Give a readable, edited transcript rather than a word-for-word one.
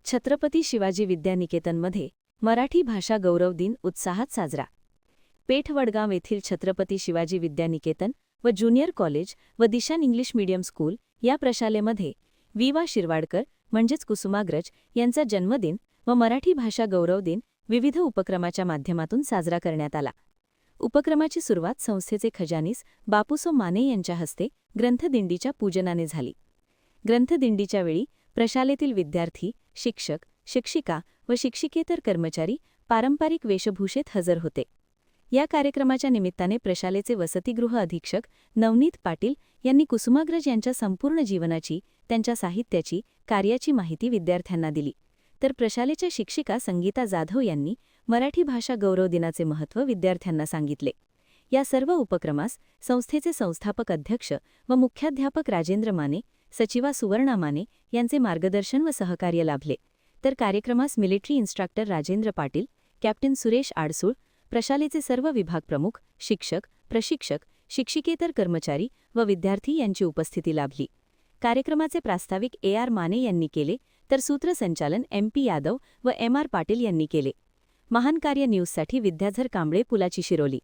छत्रपती शिवाजी विद्यानिकेतनमध्ये मराठी भाषा गौरव दिन उत्साहात साजरा। पेठवडगाव येथील छत्रपती शिवाजी विद्यानिकेतन व ज्युनियर कॉलेज व दिशान इंग्लिश मीडियम स्कूल या प्रशालेमध्ये वि.वा. शिरवाडकर म्हणजेच कुसुमाग्रज यांचा जन्मदिन व मराठी भाषा गौरव दिन विविध उपक्रमाच्या माध्यमातून साजरा करण्यात आला। उपक्रमाची सुरुवात संस्थेचे खजानीस बापूसो माने यांच्या हस्ते ग्रंथदिंडीच्या पूजनाने झाली। ग्रंथदिंडीच्या वेळी प्रशालेतील विद्यार्थी, शिक्षक, शिक्षिका व शिक्षिकेतर कर्मचारी पारंपरिक वेशभूषेत हजर होते। या कार्यक्रमाच्या निमित्ताने प्रशालेचे वसतिगृह अधीक्षक नवनीत पाटील यांनी कुसुमाग्रज यांच्या संपूर्ण जीवनाची, त्यांच्या साहित्याची, कार्याची माहिती विद्यार्थ्यांना दिली, तर प्रशालेच्या शिक्षिका संगीता जाधव यांनी मराठी भाषा गौरव दिनाचे महत्त्व विद्यार्थ्यांना सांगितले। या सर्व उपक्रमास संस्थेचे संस्थापक अध्यक्ष व मुख्याध्यापक राजेंद्र माने, सचिवा सुवर्णा माने यांचे मार्गदर्शन व सहकार्य लाभले, तर कार्यक्रमास military instructor Rajendra Patil, captain Suresh Adsul, प्रशालेचे सर्व विभाग प्रमुख, शिक्षक, प्रशिक्षक, शिक्षिकेतर कर्मचारी व विद्यार्थी यांची उपस्थिती लाभली। कार्यक्रमाचे प्रास्ताविक ए.आर. माने यांनी केले, तर सूत्रसंचालन एम.पी. यादव व एम.आर. पाटील यांनी केले। महान कार्य न्यूजसाठी विद्याधर कांबळे, पुलाची शिरोली।